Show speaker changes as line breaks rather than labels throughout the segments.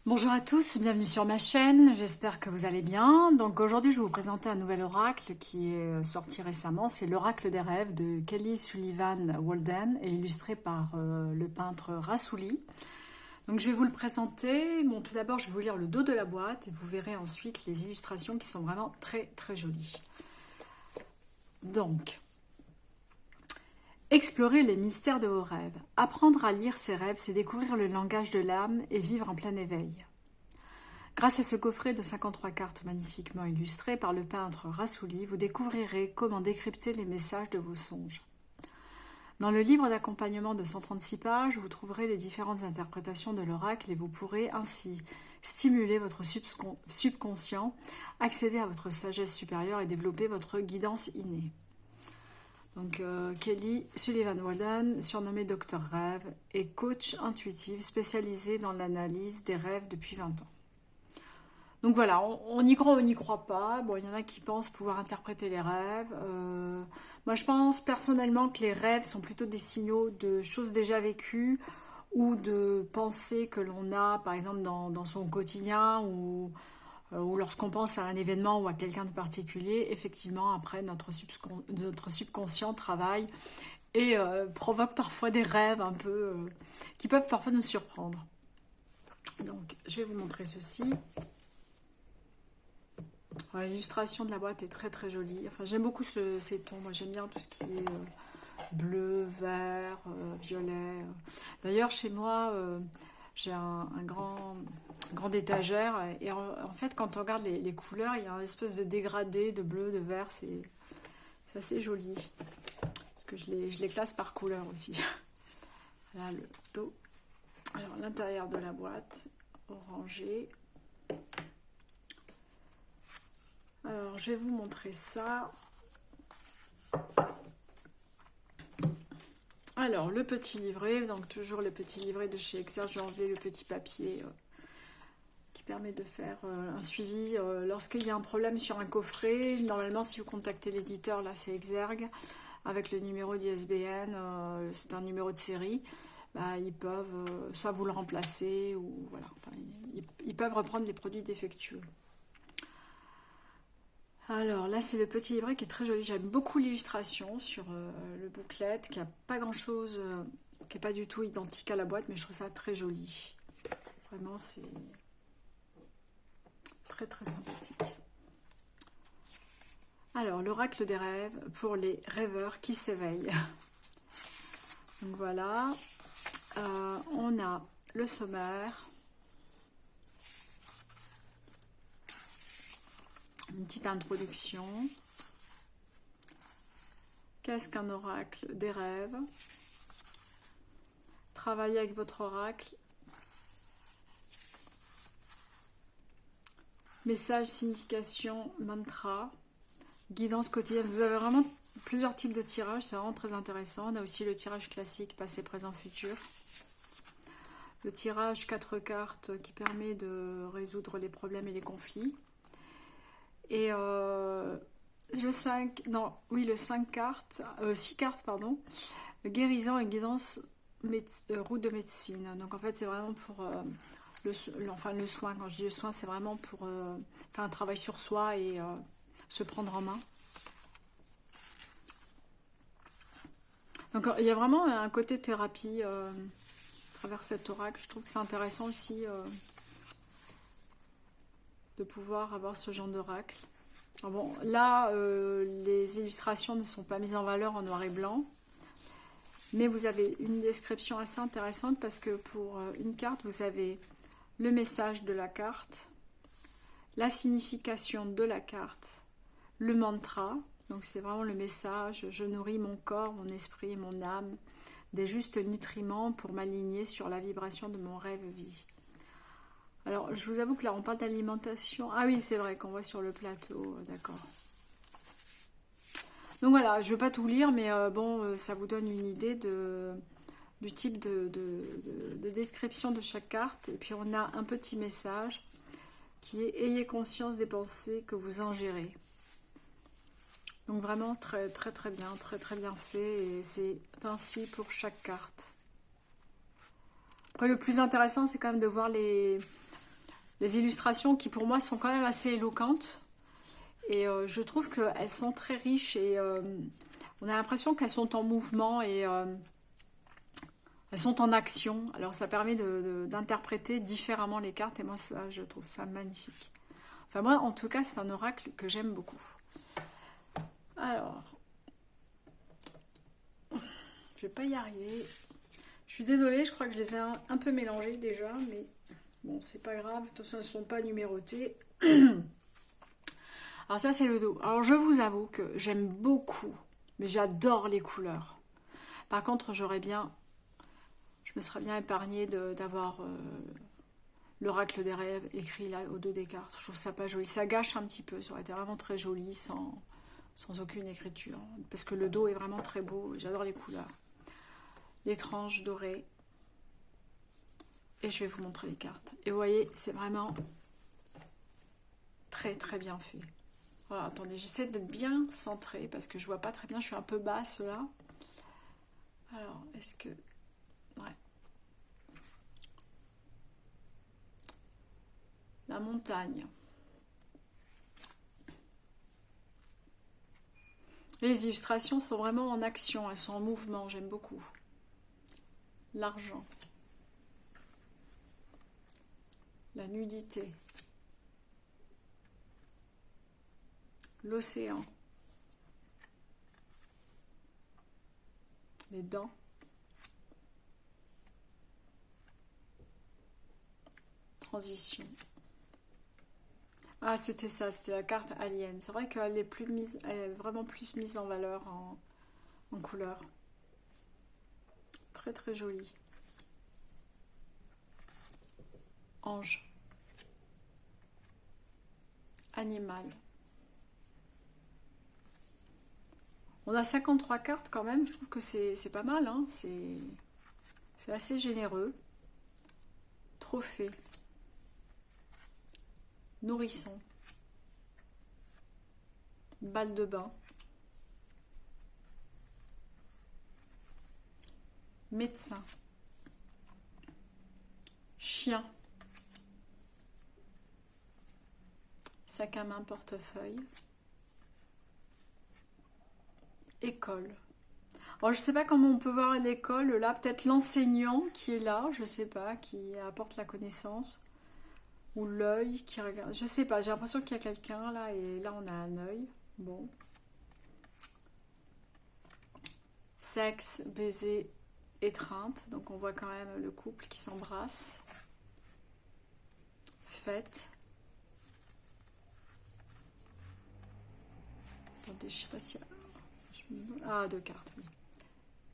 Bonjour à tous, bienvenue sur ma chaîne, j'espère que vous allez bien. Donc aujourd'hui je vais vous présenter un nouvel oracle qui est sorti récemment, c'est l'oracle des rêves de Kelly Sullivan Walden et illustré par le peintre Rassouli. Donc je vais vous le présenter. Bon, tout d'abord je vais vous lire le dos de la boîte et vous verrez ensuite les illustrations qui sont vraiment très très jolies. Donc, explorer les mystères de vos rêves. Apprendre à lire ses rêves, c'est découvrir le langage de l'âme et vivre en plein éveil. Grâce à ce coffret de 53 cartes magnifiquement illustrées par le peintre Rassouli, vous découvrirez comment décrypter les messages de vos songes. Dans le livre d'accompagnement de 136 pages, vous trouverez les différentes interprétations de l'oracle et vous pourrez ainsi stimuler votre subconscient, accéder à votre sagesse supérieure et développer votre guidance innée. Donc Kelly Sullivan Walden, surnommée Docteur Rêve, est coach intuitive spécialisée dans l'analyse des rêves depuis 20 ans. Donc voilà, on y croit ou on n'y croit pas. Bon, il y en a qui pensent pouvoir interpréter les rêves. Moi, je pense personnellement que les rêves sont plutôt des signaux de choses déjà vécues ou de pensées que l'on a, par exemple, dans son quotidien ou lorsqu'on pense à un événement ou à quelqu'un de particulier. Effectivement, après, notre subconscient travaille et provoque parfois des rêves un peu qui peuvent parfois nous surprendre. Donc, je vais vous montrer ceci. L'illustration de la boîte est très très jolie. Enfin, j'aime beaucoup ces tons. Moi, j'aime bien tout ce qui est bleu, vert, violet. D'ailleurs, chez moi, j'ai un grande étagère. Et en fait, quand on regarde les couleurs, il y a une espèce de dégradé de bleu, de vert. C'est assez joli. Parce que je les classe par couleur aussi. Là, le dos. Alors, l'intérieur de la boîte, orangé. Alors, je vais vous montrer ça. Alors, le petit livret, donc toujours le petit livret de chez Exerge. J'ai enlevé le petit papier qui permet de faire un suivi lorsqu'il y a un problème sur un coffret. Normalement, si vous contactez l'éditeur, là c'est Exergue, avec le numéro d'ISBN, c'est un numéro de série. Bah, ils peuvent soit vous le remplacer ou voilà. Enfin, ils peuvent reprendre les produits défectueux. Alors là, c'est le petit livret qui est très joli. J'aime beaucoup l'illustration sur le booklet, qui n'a pas grand-chose, qui n'est pas du tout identique à la boîte, mais je trouve ça très joli. Vraiment, c'est très très sympathique. Alors, l'oracle des rêves pour les rêveurs qui s'éveillent. Donc voilà, on a le sommaire. Une petite introduction. Qu'est-ce qu'un oracle des rêves? Travaillez avec votre oracle. Message, signification, mantra. Guidance quotidienne. Vous avez vraiment plusieurs types de tirages. C'est vraiment très intéressant. On a aussi le tirage classique, passé, présent, futur. Le tirage 4 cartes qui permet de résoudre les problèmes et les conflits. Et le 5, non, oui, le 5 cartes, 6 cartes, pardon, guérison et guidance, route de médecine. Donc en fait, c'est vraiment pour le soin. Quand je dis le soin, c'est vraiment pour faire un travail sur soi et se prendre en main. Donc il y a vraiment un côté thérapie à travers cet oracle. Je trouve que c'est intéressant aussi de pouvoir avoir ce genre d'oracle. Bon, là, les illustrations ne sont pas mises en valeur en noir et blanc, mais vous avez une description assez intéressante parce que pour une carte, vous avez le message de la carte, la signification de la carte, le mantra, donc c'est vraiment le message, je nourris mon corps, mon esprit et mon âme des justes nutriments pour m'aligner sur la vibration de mon rêve-vie. Alors, je vous avoue que là, on parle d'alimentation. Ah oui, c'est vrai qu'on voit sur le plateau, d'accord. Donc voilà, je ne veux pas tout lire, mais bon, ça vous donne une idée du type de description de chaque carte. Et puis, on a un petit message qui est « Ayez conscience des pensées que vous ingérez ». Donc vraiment, très très très bien fait. Et c'est ainsi pour chaque carte. Après, le plus intéressant, c'est quand même de voir Les illustrations qui pour moi sont quand même assez éloquentes. Et je trouve qu'elles sont très riches et on a l'impression qu'elles sont en mouvement et elles sont en action. Alors ça permet d'interpréter différemment les cartes et moi ça, je trouve ça magnifique. Enfin moi en tout cas c'est un oracle que j'aime beaucoup. Alors, je vais pas y arriver. Je suis désolée, je crois que je les ai un peu mélangés déjà, mais bon c'est pas grave, de toute façon elles ne sont pas numérotées. Alors ça c'est le dos. Alors je vous avoue que j'aime beaucoup, mais j'adore les couleurs. Par contre je me serais bien épargnée d'avoir l'oracle des rêves écrit là au dos des cartes. Je trouve ça pas joli. Ça gâche un petit peu, ça aurait été vraiment très joli sans aucune écriture. Parce que le dos est vraiment très beau, j'adore les couleurs. Les tranches dorées. Et je vais vous montrer les cartes. Et vous voyez, c'est vraiment très très bien fait. Voilà, attendez, j'essaie d'être bien centrée parce que je vois pas très bien, je suis un peu basse là. Alors, est-ce que... Ouais. La montagne. Les illustrations sont vraiment en action, elles sont en mouvement, j'aime beaucoup. L'argent. La nudité. L'océan. Les dents. Transition. Ah, c'était ça, c'était la carte Alien. C'est vrai qu'elle est elle est vraiment plus mise en valeur en couleur. Très très jolie. Ange. Animal. On a 53 cartes quand même, je trouve que c'est pas mal, hein. C'est assez généreux. Trophée. Nourrisson. Balle de bain. Médecin. Chien. Sac à main, portefeuille. École. Alors, je sais pas comment on peut voir l'école là, peut-être l'enseignant qui est là, je sais pas, qui apporte la connaissance, ou l'œil qui regarde, je sais pas, j'ai l'impression qu'il y a quelqu'un là, et là on a un œil, bon. Sexe, baiser, étreinte, donc on voit quand même le couple qui s'embrasse. Fête. Attendez, je sais pas si... Ah, deux cartes, oui.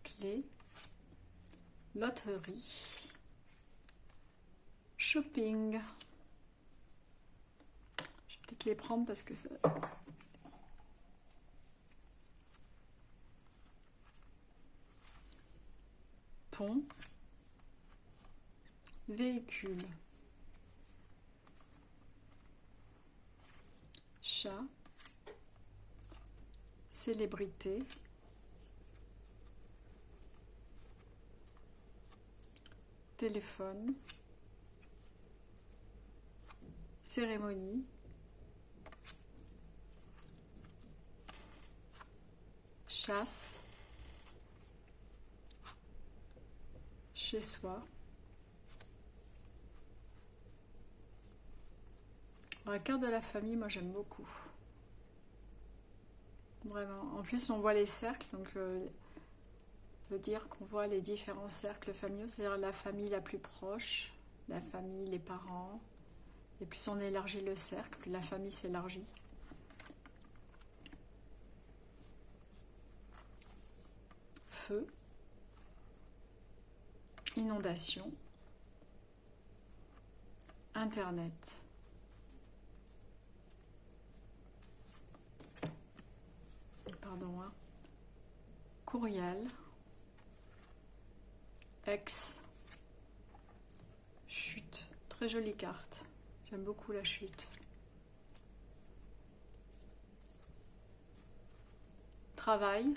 Clé. Loterie. Shopping. Je vais peut-être les prendre parce que ça... Pont. Véhicule. Chat. Célébrité. Téléphone. Cérémonie. Chasse. Chez soi. La carte de la famille, moi j'aime beaucoup. Vraiment. En plus, on voit les cercles, donc veut dire qu'on voit les différents cercles familiaux, c'est-à-dire la famille la plus proche, la famille, les parents. Et plus on élargit le cercle, plus la famille s'élargit. Feu. Inondation. Internet. Pardon, hein. Courriel. Ex. Chute. Très jolie carte. J'aime beaucoup la chute. Travail.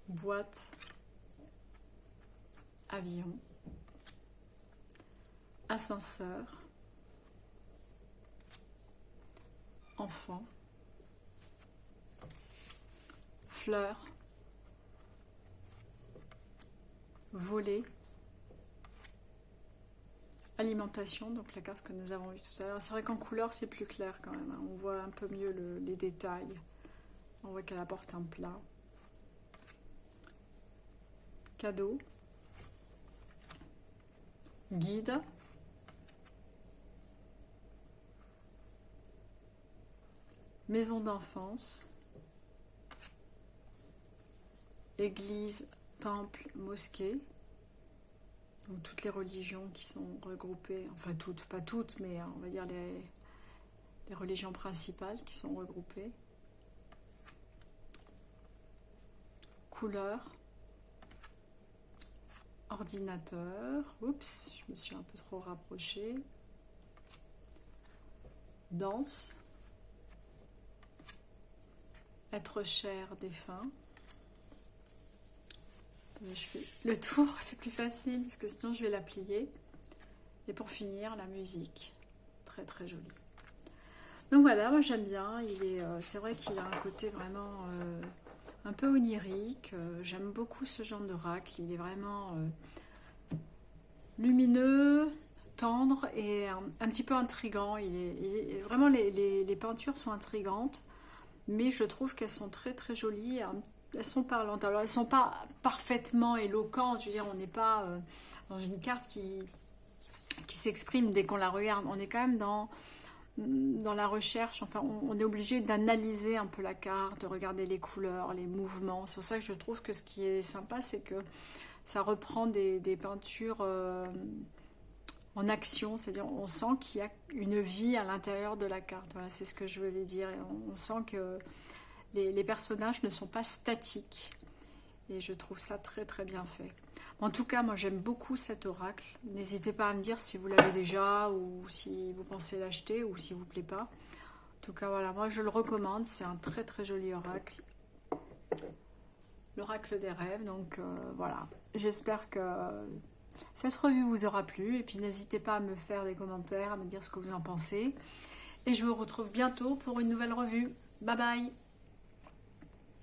Boîte. Avion. ascenseur, enfant, fleur, voler, alimentation, donc la carte que nous avons vue tout à l'heure. C'est vrai qu'en couleur c'est plus clair quand même, hein. On voit un peu mieux les détails. On voit qu'elle apporte un plat. Cadeau. Guide. Maison d'enfance. Église, temple, mosquée. Donc toutes les religions qui sont regroupées, enfin toutes, pas toutes, mais on va dire les religions principales qui sont regroupées. Couleur. Ordinateur. Oups, je me suis un peu trop rapprochée. Danse. Être cher, défunt. Je fais le tour, c'est plus facile parce que sinon je vais la plier. Et pour finir, la musique. Très très jolie. Donc voilà, moi j'aime bien. C'est vrai qu'il a un côté vraiment un peu onirique. J'aime beaucoup ce genre d'oracle. Il est vraiment lumineux, tendre et un petit peu intriguant. Vraiment, les peintures sont intrigantes, mais je trouve qu'elles sont très très jolies. Elles sont parlantes. Alors elles ne sont pas parfaitement éloquentes. Je veux dire, on n'est pas dans une carte qui s'exprime dès qu'on la regarde. On est quand même dans la recherche. Enfin, on est obligé d'analyser un peu la carte, de regarder les couleurs, les mouvements. C'est pour ça que je trouve que ce qui est sympa, c'est que ça reprend des peintures en action. C'est-à-dire, on sent qu'il y a une vie à l'intérieur de la carte. Voilà, c'est ce que je voulais dire. On sent que les personnages ne sont pas statiques. Et je trouve ça très très bien fait. En tout cas, moi j'aime beaucoup cet oracle. N'hésitez pas à me dire si vous l'avez déjà ou si vous pensez l'acheter ou s'il vous plaît pas. En tout cas, voilà, moi je le recommande. C'est un très très joli oracle. L'oracle des rêves. Donc voilà, j'espère que cette revue vous aura plu. Et puis n'hésitez pas à me faire des commentaires, à me dire ce que vous en pensez. Et je vous retrouve bientôt pour une nouvelle revue. Bye bye!